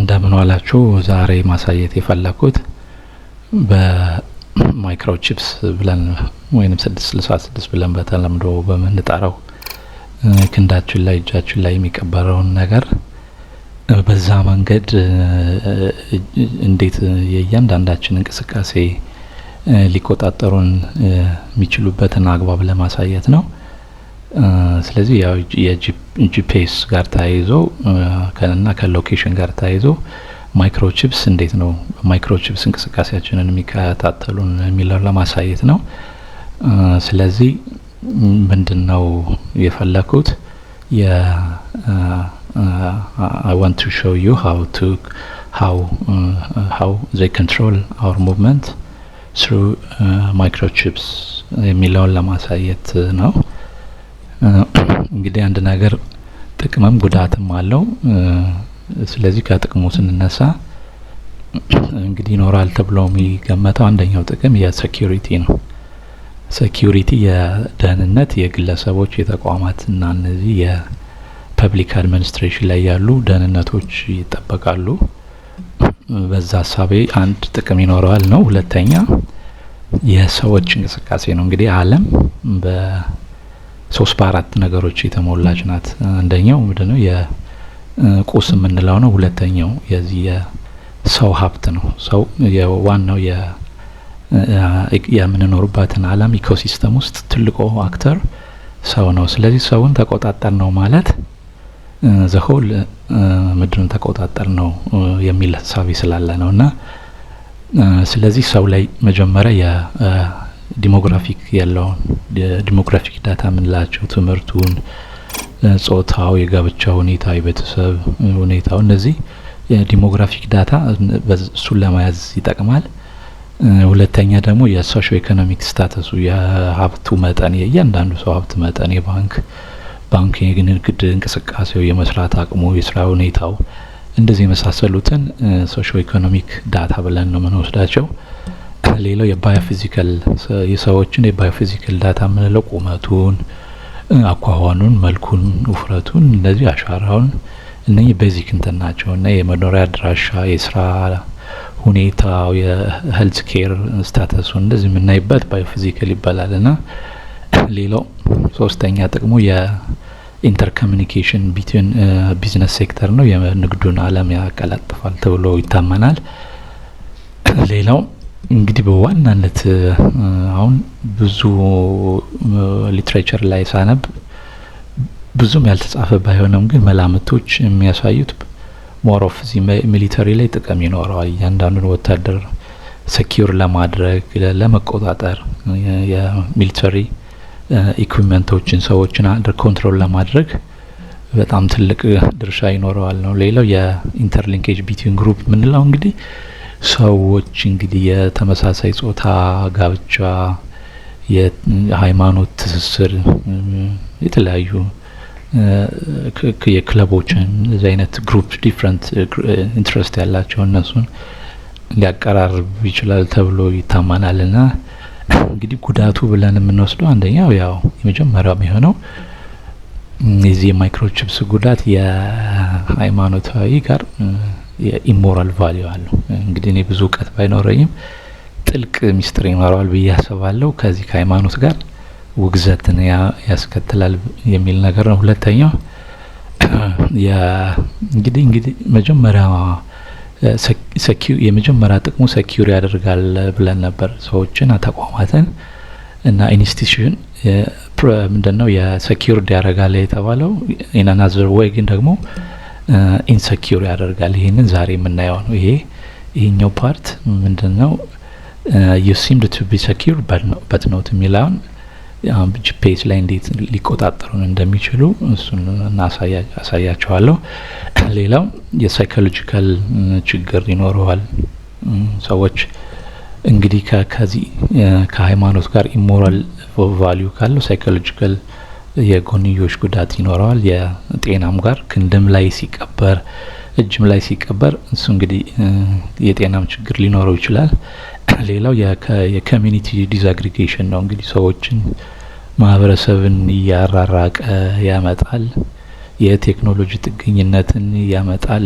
እንደምን ዋላችሁ። ዛሬ ማሳየት የፈለኩት በማይክሮቺፕስ ብለን ወይንም 666 ብለን በተለምዶ በመንጠራው ክንዳችን ላይ እጃችን ላይ የሚቀበረውን ነገር በዛ መንገድ እንዴት የእያንዳንዳችን እንቅስቃሴ ሊቆጣጠሩን የሚችሉበትን አግባብ ለማሳየት ነው። ስለዚህ ያው የጂፒኤስ ጋር ታይዞ ከና ከሎኬሽን ጋር ታይዞ ማይክሮቺፕስ እንዴት ነው ማይክሮቺፕስ እንቅስቃሴያችንን የሚከታተሉን የሚለው ለማሳየት ነው። ስለዚህ ምንድነው የፈለኩት I want to show you how they control our movement through microchips የሚለውን ለማሳየት ነው። እንግዲህ አንድ ነገር ጥቅምም ጉዳትም አለው። ስለዚህ ከጥቅሙ ስንነሳ እንግዲህ ይኖራል ተብሎ የሚገመተው አንደኛው ጥቅም የሴኩሪቲ ነው። ሴኩሪቲ የደህንነት የግለሰቦች የተቋማትና እነዚህ የፐብሊክ አድሚኒስትሬሽን ላይ ያሉ ደህንነቶች ይጠበቃሉ። በዛ ሐሳቤ አንድ ጥቅም ይኖረዋል ነው። ሁለተኛ የሰዎች እንቅስቃሴ ነው። እንግዲህ ዓለም በ3 በ4 ነገሮች የተሞላች ናት። አንደኛው ምንድነው የቁስ የምንለው ነው። ሁለተኛው የዚህ የሰው ሀብት ነው። ሰው የዋናው የምንኖርበትን ዓለም ኢኮሲስተም ውስጥ ትልቁ አክተር ሰው ነው። ስለዚህ ሰውን ተቆጣጠር ነው ማለት ዘሆል ምድርን ተቆጣጠር ነው የሚል ሐሳብ ስላለ ነውና ስለዚህ ሰው ላይ መጀመሪያ የዲሞግራፊክ ያለውን የዲሞግራፊክ ዳታ ምንላቸው ትምህርቱን፣ ጾታው፣ የጋብቻ ሁኔታ፣ የቤተሰብ ሁኔታው እነዚህ የዲሞግራፊክ ዳታ በሱን ለማያዝ ይጠቅማል። ሁለተኛ ደግሞ የሶሺዮ ኢኮኖሚክ ስታተሱ የሀብቱ መጠን የእያንዳንዱ ሰው ሀብት መጠን ባንክ የንግድ እንቅስቃሴው የመስራት አቅሙ የስራ ሁኔታው እንደዚህ የመሳሰሉትን ሶሺዮ ኢኮኖሚክ ዳታ ብለን ነው የምንወስዳቸው። ሌላው የባዮፊዚካል የሰዎችን የባዮፊዚካል ዳታ የምንለው ቁመቱን፣ አኳኋኑን፣ መልኩን፣ ውፍረቱን እንደዚህ አሻራውን እነኚህ ቤዚክ እንትን ናቸው እና የመኖሪያ አድራሻ የስራ ሁኔታው የሄልዝ ኬር ስታተሱን እንደዚህ የምናይበት ባዮፊዚካል ይባላልና ሌላው ሶስተኛ ጥቅሙ የኢንተርኮሙኒኬሽን ቢትዊን ቢዝነስ ሴክተር ነው። የንግዱን ዓለም ያቀላጥፋል ተብሎ ይታመናል። ሌላው እንግዲህ በዋናነት አሁን ብዙ ሊትሬቸር ላይ ሳነብ ብዙም ያልተጻፈ ባይሆንም ግን መላምቶች የሚያሳዩት ሞር ኦፍ ሚሊተሪ ላይ ጥቅም ይኖረዋል። እያንዳንዱን ወታደር ሴኩር ለማድረግ ለመቆጣጠር የሚሊተሪ ኢኩዊፕመንቶችን ሰዎችን አንደር ኮንትሮል ለማድረግ በጣም ትልቅ ድርሻ ይኖረዋል ነው። ሌላው የኢንተርሊንኬጅ ቢትዊን ግሩፕ ምንለው እንግዲህ ሰዎች እንግዲህ የተመሳሳይ ጾታ ጋብቻ፣ የሃይማኖት ትስስር፣ የተለያዩ የክለቦችን እዚህ አይነት ግሩፕ ዲፍረንት ኢንትረስት ያላቸው እነሱን ሊያቀራርብ ይችላል ተብሎ ይታመናልና እንግዲህ ጉዳቱ ብለን የምንወስደው አንደኛው ያው የመጀመሪያው የሚሆነው የዚህ የማይክሮቺፕስ ጉዳት የሃይማኖታዊ ጋር የኢሞራል ቫልዩ አለው። እንግዲህ እኔ ብዙ እውቀት ባይኖረኝም ጥልቅ ሚስጥር ይኖረዋል ብዬ አስባለሁ። ከዚህ ከሃይማኖት ጋር ውግዘትን ያስከትላል የሚል ነገር ነው። ሁለተኛው እንግዲህ መጀመሪያ የመጀመሪያ ጥቅሙ ሴኩር ያደርጋል ብለን ነበር ሰዎችን፣ ተቋማትን እና ኢንስቲትዩሽን ምንድነው የሴኩርድ ያደርጋል የተባለው ኢን አናዘር ዌይ ግን ደግሞ ኢንሴኩር ያደርጋል። ይሄንን ዛሬ የምናየው ነው። ይሄኛው ፓርት ምንድነው you seemed to be secure but not የሚለውን ጂፒኤስ ላይ እንዴት ሊቆጣጠሩን እንደሚችሉ እሱን አሳያቸዋለሁ። ሌላው የሳይኮሎጂካል ችግር ይኖረዋል። ሰዎች እንግዲህ ከዚህ ከሃይማኖት ጋር ኢሞራል ቫልዩ ካለው ሳይኮሎጂካል የጎንዮሽ ጉዳት ይኖረዋል። የጤናም ጋር ክንድም ላይ ሲቀበር እጅም ላይ ሲቀበር እሱ እንግዲህ የጤናም ችግር ሊኖረው ይችላል። ሌላው የኮሚኒቲ ዲስአግሪጌሽን ነው። እንግዲህ ሰዎችን ማህበረሰብን ያራራቀ ያመጣል። የቴክኖሎጂ ጥገኝነትን ያመጣል።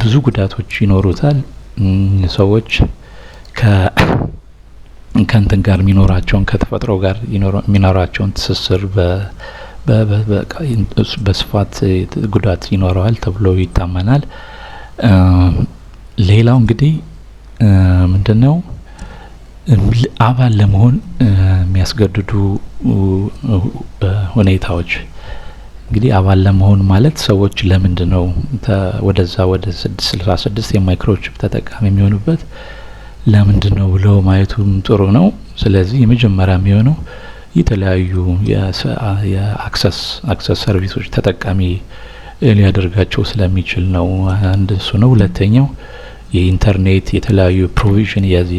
ብዙ ጉዳቶች ይኖሩታል። ሰዎች ከእንትን ጋር የሚኖራቸውን ከተፈጥሮ ጋር የሚኖራቸውን ትስስር በስፋት ጉዳት ይኖረዋል ተብሎ ይታመናል። ሌላው እንግዲህ ምንድነው አባል ለመሆን የሚያስገድዱ ሁኔታዎች። እንግዲህ አባል ለመሆን ማለት ሰዎች ለምንድነው ወደዛ ወደ 66 የማይክሮቺፕ ተጠቃሚ የሚሆኑበት ለምንድነው ብሎ ማየቱም ጥሩ ነው። ስለዚህ የመጀመሪያ የሚሆነው የተለያዩ የአክሰስ ሰርቪሶች ተጠቃሚ ሊያደርጋቸው ስለሚችል ነው። አንድ እሱ ነው። ሁለተኛው የኢንተርኔት የተለያዩ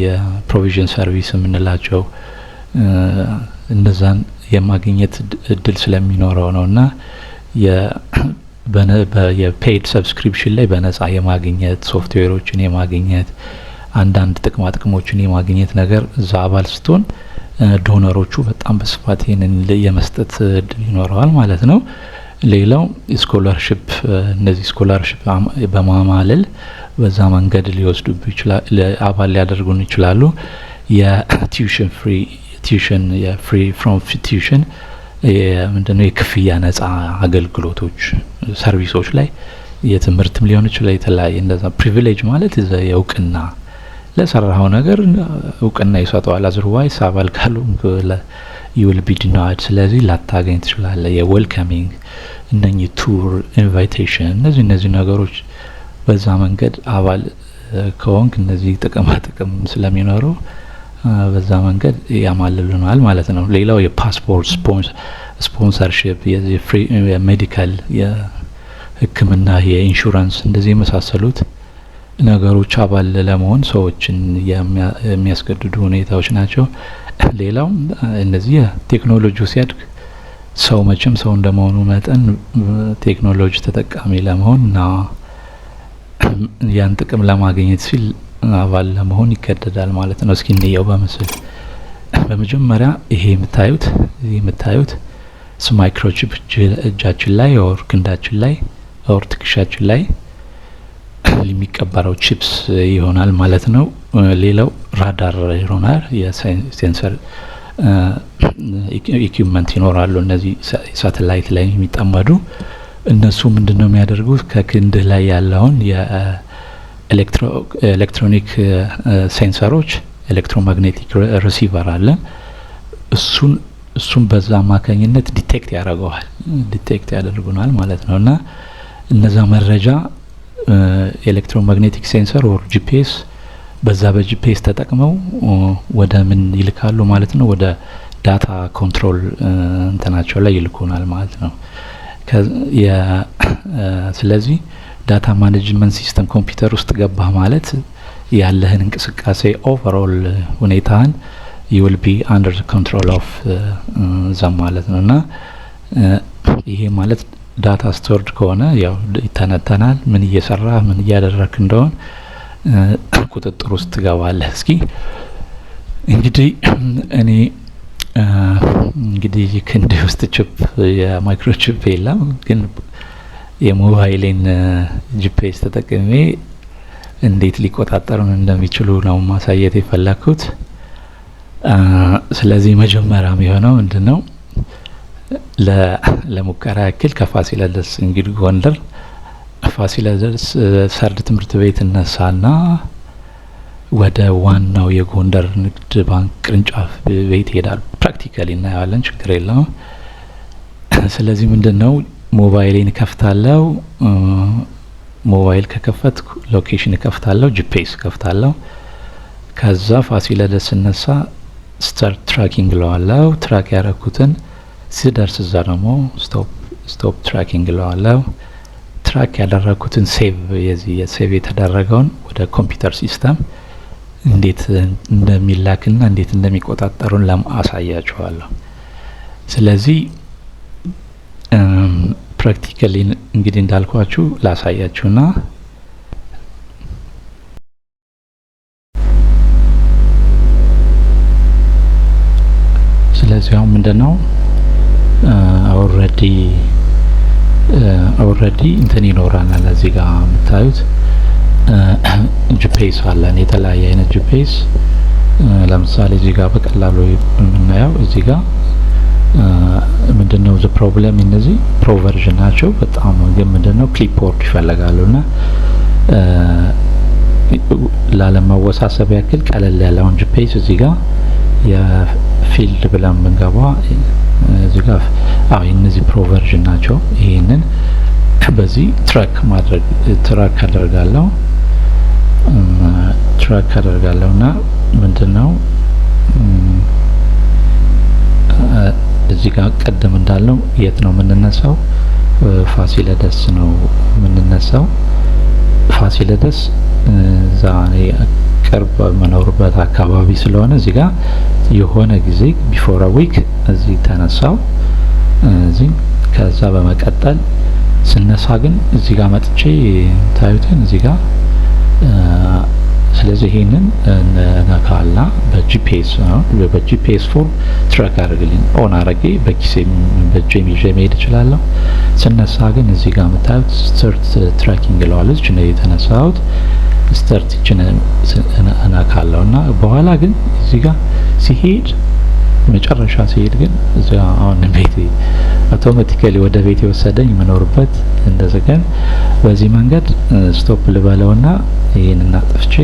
የፕሮቪዥን ሰርቪስ የምንላቸው እነዛን የማግኘት እድል ስለሚኖረው ነውና የፔይድ ሰብስክሪፕሽን ላይ በነጻ የማግኘት ሶፍትዌሮችን የማግኘት አንዳንድ ጥቅሞችን የማግኘት ነገር እዛ አባል ስትሆን ዶነሮቹ በጣም በስፋት ይሄንን የመስጠት እድል ይኖረዋል ማለት ነው። ሌላው ስኮላርሺፕ እነዚህ ስኮላርሺፕ በማማለል በዛ መንገድ ሊወስዱብ ይችላል አባል ሊያደርጉን ይችላሉ። የቲዩሽን ፍሪ ፍሮም ቲዩሽን ምንድነው የክፍያ ነጻ አገልግሎቶች ሰርቪሶች ላይ የትምህርትም ሊሆን ይችላል የተለያየ እንደዛ ፕሪቪሌጅ ማለት የእውቅና ለሰራው ነገር እውቅና ይሰጠዋል። አዘርዋይስ አባል ካልሆንክ you will be denied። ስለዚህ ላታገኝ ትችላለህ። የዌልካሚንግ እነኚህ ቱር ኢንቫይቴሽን እነዚህ ነገሮች በዛ መንገድ አባል ከሆንክ እነዚህ ጥቅም ስለሚኖረው በዛ መንገድ ያማልሉናል ማለት ነው። ሌላው የፓስፖርት ስፖንሰርሺፕ የፍሪ ሜዲካል የሕክምና የኢንሹራንስ እንደዚህ የመሳሰሉት ነገሮች አባል ለመሆን ሰዎችን የሚያስገድዱ ሁኔታዎች ናቸው። ሌላው እነዚህ ቴክኖሎጂው ሲያድግ ሰው መቼም ሰው እንደመሆኑ መጠን ቴክኖሎጂ ተጠቃሚ ለመሆን እና ያን ጥቅም ለማግኘት ሲል አባል ለመሆን ይገደዳል ማለት ነው። እስኪ እንየው በምስል። በመጀመሪያ ይሄ የምታዩት ማይክሮቺፕ እጃችን ላይ ኦር ክንዳችን ላይ ኦር ትከሻችን ላይ የሚቀበረው ቺፕስ ይሆናል ማለት ነው። ሌላው ራዳር ይሆናል። የሴንሰር ኢኩዊፕመንት ይኖራሉ። እነዚህ ሳተላይት ላይ የሚጠመዱ እነሱ ምንድነው የሚያደርጉት ከክንድህ ላይ ያለውን የኤሌክትሮኒክ ሴንሰሮች ኤሌክትሮማግኔቲክ ሪሲቨር አለ። እሱን በዛ አማካኝነት ዲቴክት ያደርጉናል ማለት ነው። እና እነዛ መረጃ ኤሌክትሮማግኔቲክ ሴንሰር ኦር ጂፒኤስ በዛ በጂፒኤስ ተጠቅመው ወደ ምን ይልካሉ ማለት ነው? ወደ ዳታ ኮንትሮል እንትናቸው ላይ ይልኩናል ማለት ነው። ስለዚህ ዳታ ማኔጅመንት ሲስተም ኮምፒውተር ውስጥ ገባህ ማለት ያለህን እንቅስቃሴ ኦቨርኦል ሁኔታን you will be under the control of them ማለት ነው። እና ይሄ ማለት ዳታ ስቶርድ ከሆነ ያው ይተነተናል። ምን እየሰራ ምን እያደረክ እንደሆነ ቁጥጥር ውስጥ ትገባለህ። እስኪ እንግዲህ እኔ ክንድ ውስጥ ቺፕ የማይክሮቺፕ የለም፣ ግን የሞባይሌን ጂፒኤስ ተጠቅሜ እንዴት ሊቆጣጠሩን እንደሚችሉ ነው ማሳየት የፈለኩት። ስለዚህ መጀመሪያ የሚሆነው ምንድነው ለሙከራ ያክል ከፋሲለደስ እንግዲህ ጎንደር ፋሲለደስ ሰርድ ትምህርት ቤት እነሳና ወደ ዋናው የጎንደር ንግድ ባንክ ቅርንጫፍ ቤት ይሄዳል። ፕራክቲካሊ እናያለን፣ ችግር የለውም። ስለዚህ ምንድነው ሞባይሌን ከፍታለሁ። ሞባይል ከከፈትኩ ሎኬሽን ከፍታለሁ፣ ጂፒኤስ ከፍታለሁ። ከዛ ፋሲለደስ እነሳ ስታርት ትራኪንግ ለዋለው ትራክ ያረኩትን ሲደርስ እዛ ደግሞ ስቶፕ ትራኪንግ ለዋለው ትራክ ያደረኩትን ሴቭ የተደረገውን ወደ ኮምፒውተር ሲስተም እንዴት እንደሚላክና እንዴት እንደሚቆጣጠሩን ለማሳያችኋለሁ። ስለዚህ ፕራክቲካሊ እንግዲህ እንዳልኳችሁ ላሳያችሁና ስለዚህ አሁን ምንድነው ኦልሬዲ እንትን ይኖራናል እዚህ ጋር የምታዩት ጂፒኤስ አለን የተለያየ አይነት ጂፒኤስ ለምሳሌ እዚህ ጋር በቀላሉ የምናየው እዚህ ጋር ምንድነው the problem እነዚህ ፕሮቨርዥን ናቸው በጣም ግን ምንድነው ክሊፕቦርድ ይፈልጋሉና ላለማወሳሰብ ያክል ቀለል ያለውን ጂፒኤስ እዚህ ጋር የፊልድ ብለን ብንገባ እዚህ ጋር እነዚህ ፕሮቨርዥን ናቸው ይሄንን በዚህ ትራክ ማድረግ ትራክ አደርጋለሁና ምንድነው እዚህ ጋር ቀደም እንዳለው የት ነው የምንነሳው ፋሲለደስ ነው የምንነሳው ፋሲለደስ ዛሬ ቅርብ መኖርበት አካባቢ ስለሆነ እዚህ ጋር የሆነ ጊዜ ቢፎር አ ዊክ እዚህ ተነሳው እዚህ ከዛ በመቀጠል ስነሳ ግን እዚህ ጋር መጥቼ ታዩትን እዚህ ጋር ስለዚህ ይሄንን ነካላ በጂፒኤስ ፎርም ትራክ አድርግልኝ ኦን አረጌ በኪሴም በጄም ይዤ መሄድ እችላለሁ ስነሳ ግን እዚህ ጋር መታየት ስታርት ትራኪንግ ለዋለች ነው የተነሳሁት ስታርት ነካለውና በኋላ ግን እዚህ ጋር ሲሄድ መጨረሻ ሲሄድ ግን እዛ አሁን ቤቴ አውቶማቲካሊ ወደ ቤቴ ወሰደኝ መኖርበት እንደዘገን በዚህ መንገድ ስቶፕ ልበለውና ይሄንን አጥፍቼ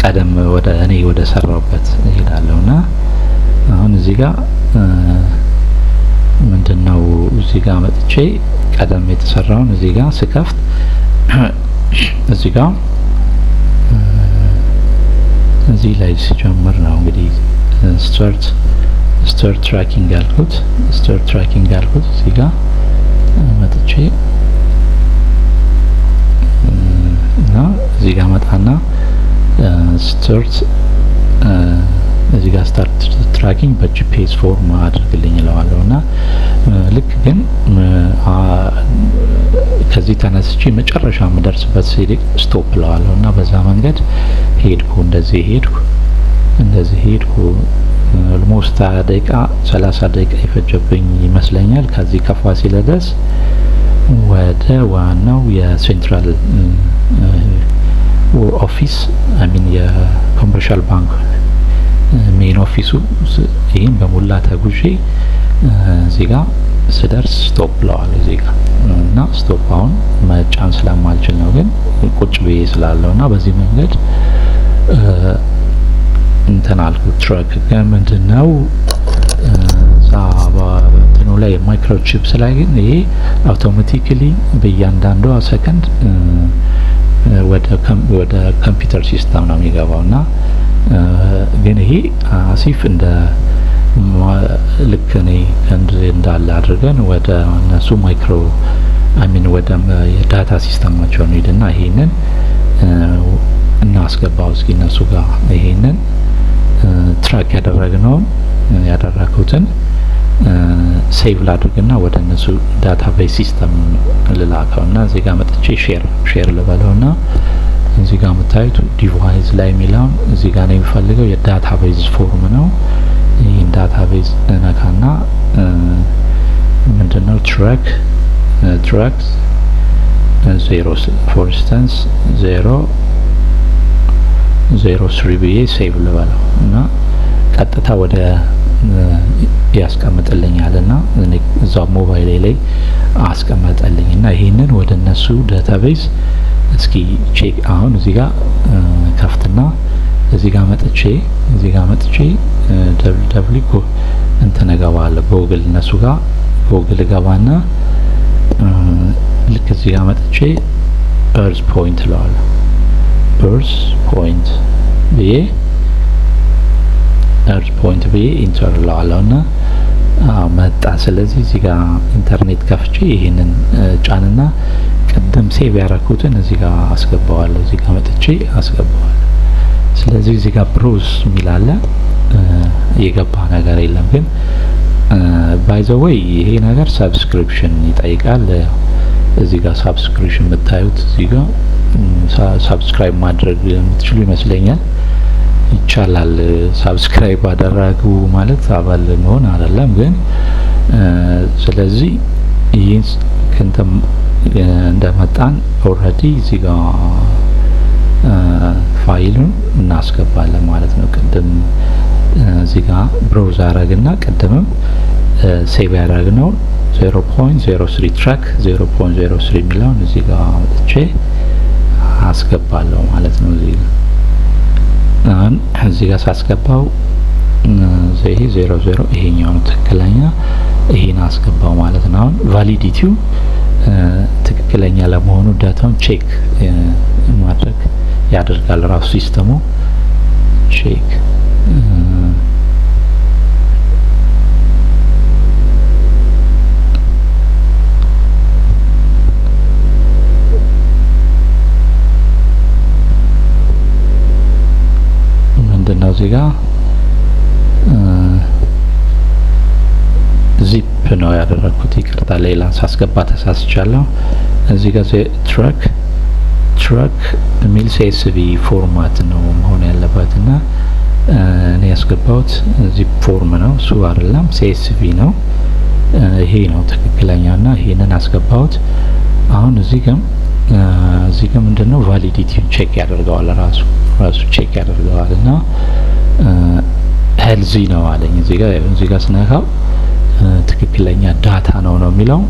ቀደም ወደ እኔ ወደ ሰራውበት እሄዳለሁና አሁን እዚህ ጋር ምንድነው እዚህ ጋር መጥቼ ቀደም የተሰራውን እዚህ ጋር ስከፍት እዚህ ጋር እዚህ ላይ ሲጀምር ነው እንግዲህ ስታርት ትራኪንግ ያልኩት እዚህ ጋር መጥቼ እና እዚህ ጋር መጣና ስታርት እዚህ ጋር ስታርት ትራኪንግ በጂፒኤስ ፎርም አድርግልኝ እለዋለሁና ልክ ግን ከዚህ ተነስቼ መጨረሻ መደርስበት ሲሄድ ስቶፕ እለዋለሁና በዛ መንገድ ሄድኩ እንደዚህ ሄድኩ ኦልሞስት 30 ደቂቃ ይፈጀብኝ ይመስለኛል ከዚህ ከፋሲለደስ ወደ ዋናው የሴንትራል ኦፊስ የኮመርሻል ባንክ ሜን ኦፊሱ ይሄን በሙላ ተጉዤ እዚህ ጋር ስደርስ ስቶፕ ብለዋለሁ እዚህ ጋር እና ስቶፕ አሁን መጫን ስለማልችል ነው ግን ቁጭ ብዬ ስላለውና በዚህ መንገድ እንትን አልኩ ትራክ ምንድነው እንትኑ ላይ ማይክሮችፕስ ላይ ግን ይሄ አውቶማቲካሊ በእያንዳንዱ ሰከንድ ወደ ኮምፒውተር ሲስተም ነው የሚገባውና ግን ይሄ አሲፍ እንደ ልክ እኔ እንዳለ አድርገን ወደ እነሱ ማይክሮ ወደ የዳታ ሲስተማቸው ነው ሄድና ይሄንን እናስገባው እስኪ እነሱ ጋር ይሄንን ትራክ ያደረኩትን ሴቭ ላድርግና ወደ እነሱ ዳታቤዝ ሲስተም ልላከውና እዚህ ጋር መጥቼ ሼር ልበለውና እዚህ ጋር የምታዩት ዲቫይስ ላይ የሚለውን እዚህ ጋር ነው የሚፈልገው የዳታቤዝ ፎርም ነው ይህን ዳታቤዝ ነካና ምንድነው ትራክ 0 for instance 003 ብዬ ሴቭ ልበለው እና ቀጥታ ወደ ያስቀምጥልኛልና እዛው ሞባይል ላይ አስቀመጠልኝና ይሄንን ወደ እነሱ ዳታቤዝ እስኪ ቼክ አሁን እዚህ ጋር ከፍትና እዚህ ጋር መጥቼ www እንትን እገባለሁ ጎግል እነሱ ጋር ጎግል ገባና ልክ እዚህ ጋር መጥቼ earth point እለዋለሁ earth point ብዬ ኢንተር እለዋለሁና መጣ ስለዚህ እዚህ ጋር ኢንተርኔት ከፍቼ ይሄንን ጫንና ቅድም ሴቭ ያደረኩትን እዚህ ጋር አስገባዋለሁ እዚህ ጋር መጥቼ አስገባዋለሁ ስለዚህ እዚህ ጋር ብሮዝ ሚላለ የገባ ነገር የለም ግን ባይ ዘ ዌይ ይሄ ነገር ሰብስክሪፕሽን ይጠይቃል እዚህ ጋር ሰብስክሪፕሽን የምታዩት እዚህ ጋር ሰብስክራይብ ማድረግ የምትችሉ ይመስለኛል ይቻላል ሰብስክራይብ አደረጉ ማለት አባል መሆን አይደለም ግን ስለዚህ ይሄን እንደመጣን ኦልሬዲ እዚህ ጋር ፋይሉን እናስገባለን ማለት ነው። ቅድም እዚህ ጋር ብሮውዝ አረግና ቅድምም ሴቭ ያደረግነው 0.03 ትራክ 0.03 ሚሊዮን እዚህ ጋር አውጥቼ አስገባለሁ ማለት ነው። እዚህ ጋር ሳስገባው ይሄ 00 ይሄኛው ነው ትክክለኛ፣ ይሄን አስገባው ማለት ነው። አሁን ቫሊዲቲው ትክክለኛ ለመሆኑ ዳታውን ቼክ ማድረግ ያደርጋል ራሱ ሲስተሙ ቼክ ምንድነው እዚህ ጋር ዚፕ ነው ያደረኩት፣ ይቅርታ ሌላ ሳስገባ ተሳስቻለሁ። እዚህ ጋር ትራክ ሚል CSV ፎርማት ነው መሆን ያለበትና እኔ ያስገባሁት ዚፕ ፎርም ነው፣ እሱ አይደለም CSV ነው። ይሄ ነው ትክክለኛና ይሄንን አስገባሁት። አሁን እዚህ ጋር ምንድነው ቫሊዲቲ ቼክ ያደርገዋል ራሱ ቼክ ያደርገዋልና ሄልዚ ነው አለኝ። እዚህ ጋር ስነካው ትክክለኛ ዳታ ነው የሚለው።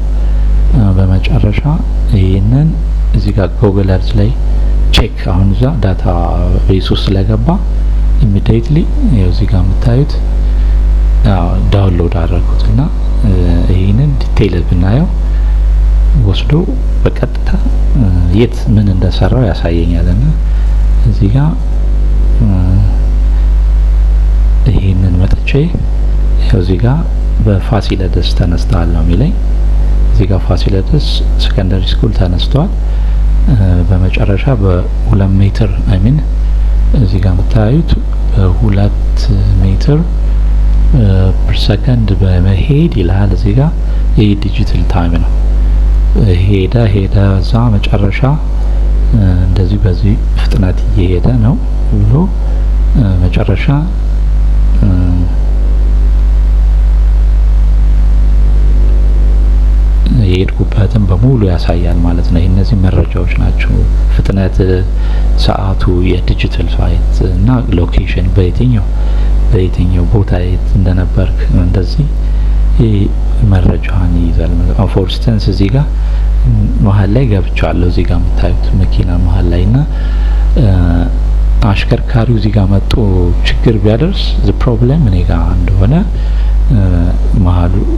በመጨረሻ ይሄንን እዚህ ጋር ጉግል እርዝ ላይ ቼክ አሁን እዛ ዳታ ቤዝ ውስጥ ስለገባ ኢሚዲየትሊ እዚህ ጋር የምታዩት ዳውንሎድ አደረኩትና ይሄንን ዲቴይል ብናየው ወስዶ በቀጥታ የት ምን እንደሰራው ያሳየኛልና እዚህ ጋር ይሄንን መጥቼ እዚህ ጋር በፋሲለደስ ተነስተዋል ነው የሚለኝ። እዚህ ጋር ፋሲለደስ ሰከንደሪ ስኩል ተነስቷል። በመጨረሻ በ2 ሜትር እዚህ ጋር የምታዩት በ2 ሜትር ፐር ሰከንድ በመሄድ ይላል። እዚህ ጋር ይሄ ዲጂታል ታይም ነው። ሄደ እዛ መጨረሻ እንደዚህ በዚህ ፍጥነት እየሄደ ነው ብሎ መጨረሻ የሄድኩበትን በሙሉ ያሳያል ማለት ነው። እነዚህ መረጃዎች ናቸው። ፍጥነት፣ ሰዓቱ፣ የዲጂታል ሳይት እና ሎኬሽን በየትኛው ቦታ እንደነበርክ እንደዚህ መረጃን ይይዛል። ፎር ኢንስታንስ እዚህ ጋር መሀል ላይ ገብቻለሁ። እዚህ ጋር የምታዩት መኪና መሀል ላይና አሽከርካሪው እዚህ ጋር መጥቶ ችግር ቢያደርስ ዘ ፕሮብሌም እኔ ጋር እንደሆነ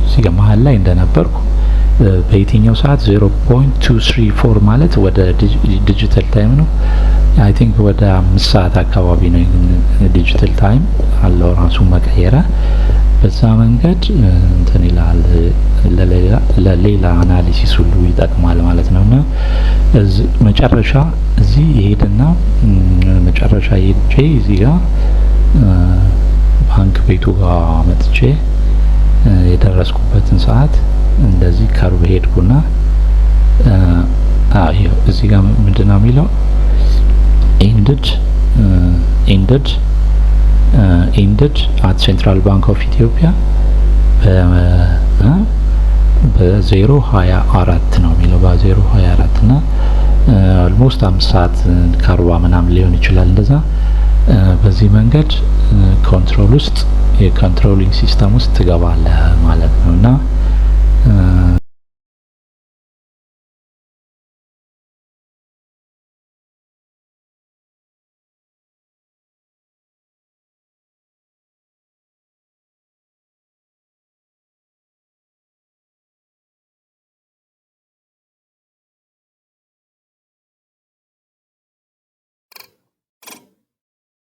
እዚህ ጋር መሀል ላይ እንደነበርኩ በየትኛው ሰዓት 0.234 ማለት ወደ ዲጂታል ታይም ነው። አይ ቲንክ ወደ 5 ሰዓት አካባቢ ነው ዲጂታል ታይም አለው ራሱ መቀየረ። በዛ መንገድ እንትን ይላል ለሌላ አናሊሲስ ሁሉ ይጠቅማል ማለት ነውና መጨረሻ እዚህ ይሄድና መጨረሻ ይሄጄ እዚህ ጋር ባንክ ቤቱ ጋር መጥቼ የደረስኩበትን ሰዓት እንደዚህ ከርብ ሄድኩና ይሄው እዚህ ጋር ምንድነው የሚለው ended at Central Bank of Ethiopia በ024 ነው የሚለው በ024 እና ኦልሞስት 5 ሰዓት ከ40 ምናምን ሊሆን ይችላል እንደዛ። በዚህ መንገድ ኮንትሮል ውስጥ የኮንትሮሊንግ ሲስተም ውስጥ ትገባለህ ማለት ነውና